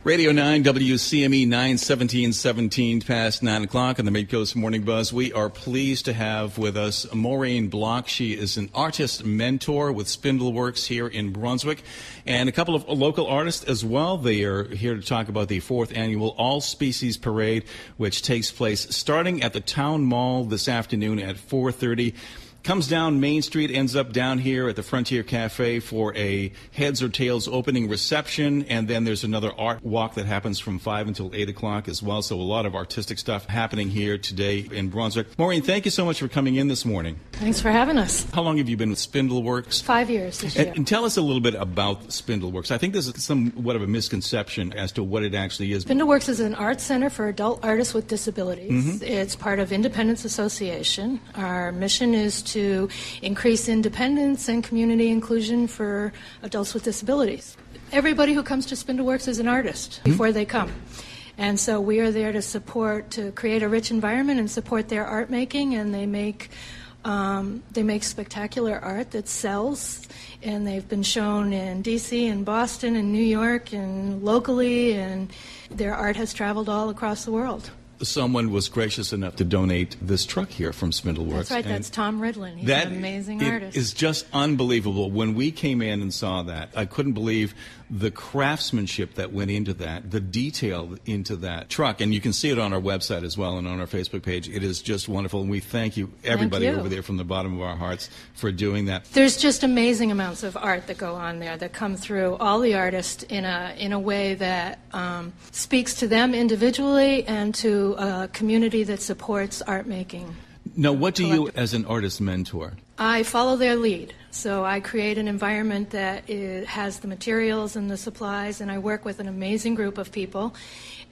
Radio 9, WCME 917, past 9 o'clock on the Midcoast Morning Buzz. We are pleased to have with us Maureen Block. She is an artist mentor with Spindleworks here in Brunswick, and a couple of local artists as well. They are here to talk about the 4th annual All Species Parade, which takes place starting at the Town Mall this afternoon at 4:30. Comes down Main Street, ends up down here at the Frontier Cafe for a Heads or Tails opening reception, and then there's another art walk that happens from 5 until 8 o'clock as well. So a lot of artistic stuff happening here today in Brunswick. Maureen, thank you so much for coming in this morning. Thanks for having us. How long have you been with Spindleworks? 5 years this year. And tell us a little bit about Spindleworks. I think there's somewhat of a misconception as to what it actually is. Spindleworks is an art center for adult artists with disabilities. Mm-hmm. It's part of Independence Association. Our mission is to increase independence and community inclusion for adults with disabilities. Everybody who comes to Spindleworks is an artist before they come. And so we are there to create a rich environment and support their art making, and they make spectacular art that sells, and they've been shown in D.C. and Boston and New York and locally, and their art has traveled all across the world. Someone was gracious enough to donate this truck here from Spindleworks. That's right. That's Tom Ridlin. He's an amazing artist. It is just unbelievable. When we came in and saw that, I couldn't believe the craftsmanship that went into that, the detail into that truck. And you can see it on our website as well and on our Facebook page. It is just wonderful. And we thank you, everybody over there, from the bottom of our hearts for doing that. There's just amazing amounts of art that go on there that come through all the artists in a way that speaks to them individually and to a community that supports art making. Now, what do you, as an artist mentor? I follow their lead. So I create an environment that has the materials and the supplies, and I work with an amazing group of people,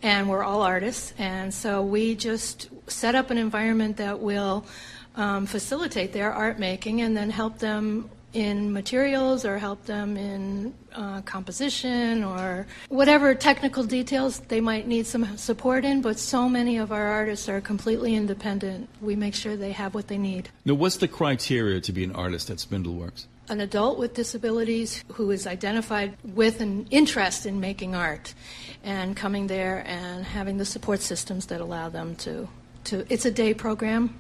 and we're all artists. And so we just set up an environment that will facilitate their art making and then help them in materials or help them in composition or whatever technical details they might need some support in, but so many of our artists are completely independent. We make sure they have what they need. Now, what's the criteria to be an artist at Spindleworks? An adult with disabilities who is identified with an interest in making art and coming there and having the support systems that allow them to it's a day program,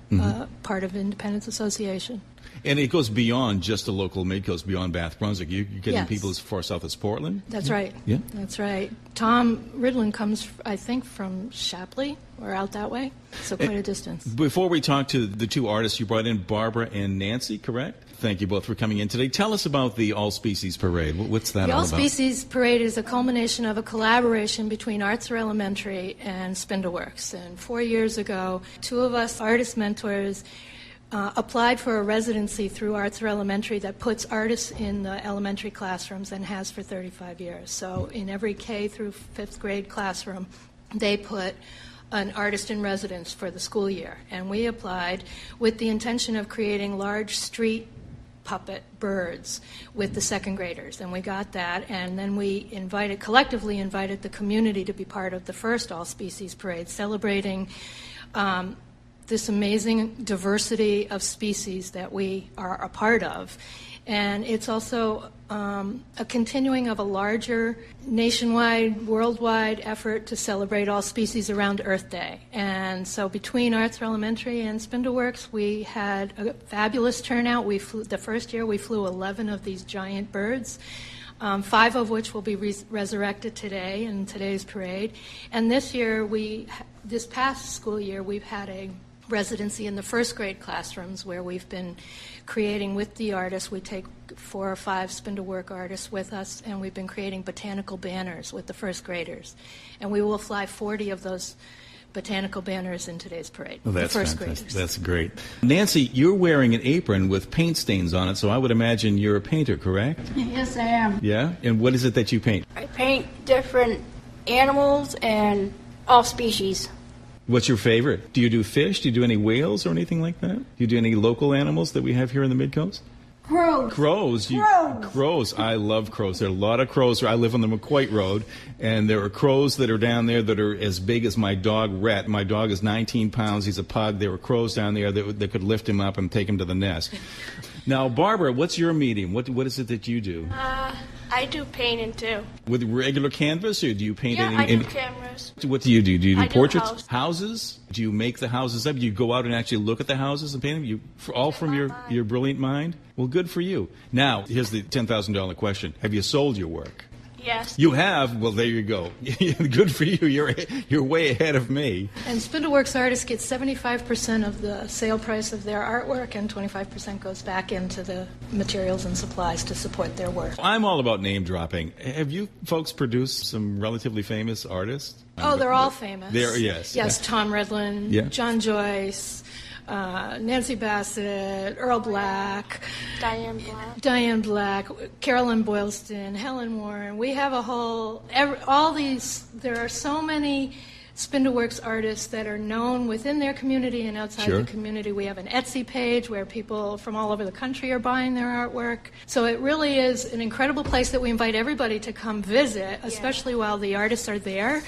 part of Independence Association. And it goes beyond just the local Midcoast, beyond Bath, Brunswick. You're getting people as far south as Portland? That's right. Yeah. That's right. Tom Ridlin comes, I think, from Shapley or out that way, so quite a distance. Before we talk to the two artists, you brought in Barbara and Nancy, correct? Thank you both for coming in today. Tell us about the All Species Parade. What's that all about? The All Species Parade is a culmination of a collaboration between Arts Elementary and Spindleworks. And 4 years ago, two of us artist mentors applied for a residency through Arts Elementary that puts artists in the elementary classrooms and has for 35 years. So in every K through 5th grade classroom, they put an artist in residence for the school year. And we applied with the intention of creating large street puppet birds with the 2nd graders, and we got that, and then we collectively invited the community to be part of the first All Species Parade, celebrating this amazing diversity of species that we are a part of. And it's also a continuing of a larger nationwide, worldwide effort to celebrate all species around Earth Day. And so between Arts Elementary and Spindleworks, we had a fabulous turnout. The first year we flew 11 of these giant birds, 5 of which will be resurrected today in today's parade. And this year, this past school year, we've had a residency in the 1st grade classrooms where we've been creating with the artists. We take 4 or 5 Spindlework artists with us, and we've been creating botanical banners with the 1st graders. And we will fly 40 of those botanical banners in today's parade. Well, that's the 1st fantastic. graders. That's great. Nancy, you're wearing an apron with paint stains on it, so I would imagine you're a painter, correct? Yes, I am. Yeah? And what is it that you paint? I paint different animals and all species. What's your favorite? Do you do fish? Do you do any whales or anything like that? Do you do any local animals that we have here in the Midcoast? Crows. Crows. Crows. I love crows. There are a lot of crows. I live on the McQuaid Road, and there are crows that are down there that are as big as my dog, Rhett. My dog is 19 pounds. He's a pug. There were crows down there that could lift him up and take him to the nest. Now, Barbara, what's your medium? What is it that you do? I do painting too. With regular canvas, or do you paint Yeah, any? I do cameras. What do you do? Do you do I do portraits? Houses? Do you make the houses up? Do you go out and actually look at the houses and paint them? All from your brilliant mind? Well, good for you. Now, here's the $10,000 question. Have you sold your work? Yes. You have? Well, there you go. Good for you. You're way ahead of me. And Spindleworks artists get 75% of the sale price of their artwork, and 25% goes back into the materials and supplies to support their work. I'm all about name dropping. Have you folks produced some relatively famous artists? Oh, they're all famous. Yes. Yes, Tom Redlin, Yeah. John Joyce, Nancy Bassett, Earl Black, Diane Black, Carolyn Boylston, Helen Warren. We have there are so many Spindleworks artists that are known within their community and outside Sure. the community. We have an Etsy page where people from all over the country are buying their artwork. So it really is an incredible place that we invite everybody to come visit, especially while the artists are there,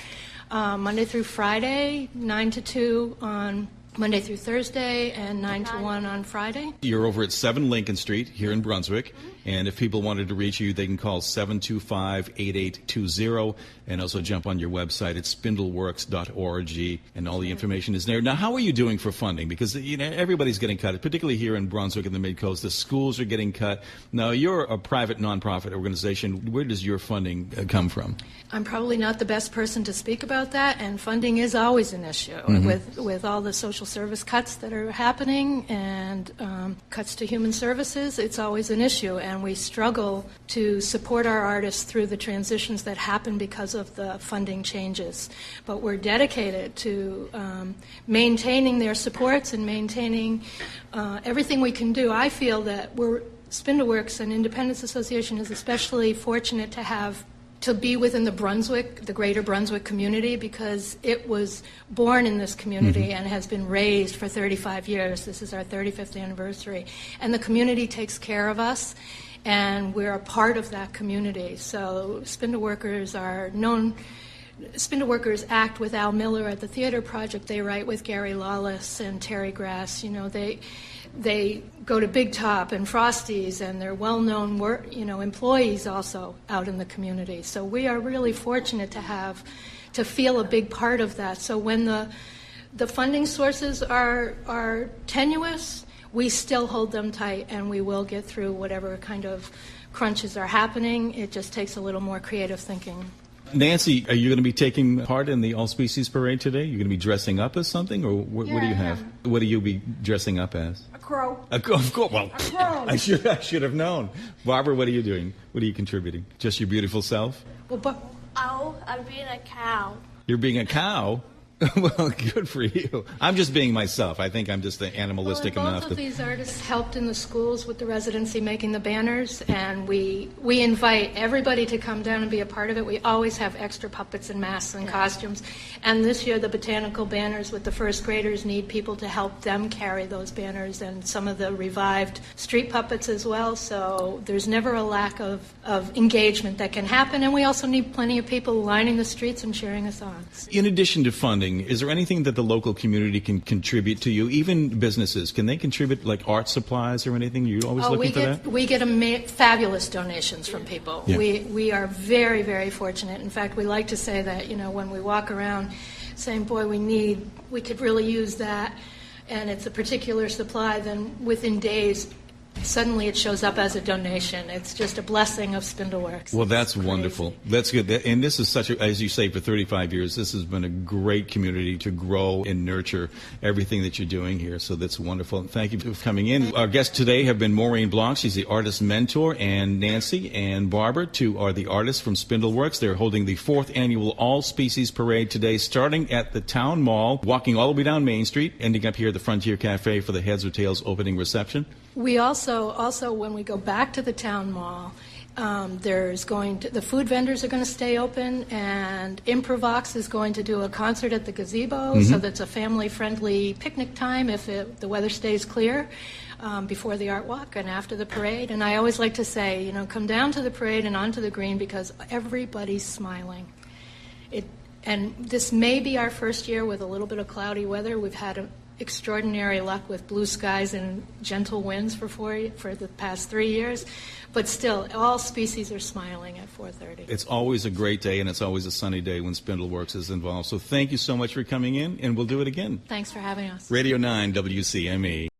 Monday through Friday, 9 to 2 on Monday through Thursday, and 9 to 1 on Friday. You're over at 7 Lincoln Street here in Brunswick, and if people wanted to reach you, they can call 725-8820, and also jump on your website at spindleworks.org, and all the information is there. Now, how are you doing for funding? Because everybody's getting cut, particularly here in Brunswick and the Midcoast. The schools are getting cut. Now, you're a private nonprofit organization. Where does your funding come from? I'm probably not the best person to speak about that, and funding is always an issue with all the social service cuts that are happening and cuts to human services. It's always an issue, and we struggle to support our artists through the transitions that happen because of the funding changes. But we're dedicated to maintaining their supports and maintaining everything we can do. I feel that Spindleworks and Independence Association is especially fortunate to be within the greater Brunswick community, because it was born in this community and has been raised for 35 years. This is our 35th anniversary. And the community takes care of us, and we're a part of that community. So Spindleworkers act with Al Miller at the Theater Project. They write with Gary Lawless and Terry Grass. They go to Big Top and Frosty's, and they're well-known employees also out in the community. So we are really fortunate to feel a big part of that. So when the funding sources are tenuous, we still hold them tight, and we will get through whatever kind of crunches are happening. It just takes a little more creative thinking. Nancy, are you going to be taking part in the All Species Parade today? You're going to be dressing up as something, or what do you have? What do you be dressing up as? A crow. Of course. Well, I should have known. Barbara, what are you doing? What are you contributing? Just your beautiful self? I'm being a cow. You're being a cow? Well, good for you. I'm just being myself. I think I'm just animalistic enough. Both of these artists helped in the schools with the residency making the banners, and we invite everybody to come down and be a part of it. We always have extra puppets and masks and costumes. And this year, the botanical banners with the first graders need people to help them carry those banners, and some of the revived street puppets as well. So there's never a lack of engagement that can happen, and we also need plenty of people lining the streets and cheering us on. In addition to funding, is there anything that the local community can contribute to you? Even businesses, can they contribute, like art supplies or anything? You're always looking for that? We get fabulous donations from people. Yeah. We are very, very fortunate. In fact, we like to say that, when we walk around saying, boy, we could really use that, and it's a particular supply, then within days, suddenly it shows up as a donation. It's just a blessing of Spindleworks. Well, that's wonderful. That's good. And this is as you say, for 35 years, this has been a great community to grow and nurture everything that you're doing here. So that's wonderful. And thank you for coming in. Our guests today have been Maureen Block. She's the artist mentor, and Nancy and Barbara, two are the artists from Spindleworks. They're holding the 4th annual All Species Parade today, starting at the Town Mall, walking all the way down Main Street, ending up here at the Frontier Cafe for the Heads or Tails opening reception. We also when we go back to the town mall, the food vendors are going to stay open, and Improvox is going to do a concert at the gazebo, so that's a family-friendly picnic time if the weather stays clear, before the art walk and after the parade. And I always like to say, come down to the parade and onto the green, because everybody's smiling. And this may be our first year with a little bit of cloudy weather. extraordinary luck with blue skies and gentle winds for the past 3 years. But still, all species are smiling at 4:30. It's always a great day, and it's always a sunny day when Spindleworks is involved. So thank you so much for coming in, and we'll do it again. Thanks for having us. Radio 9 WCME.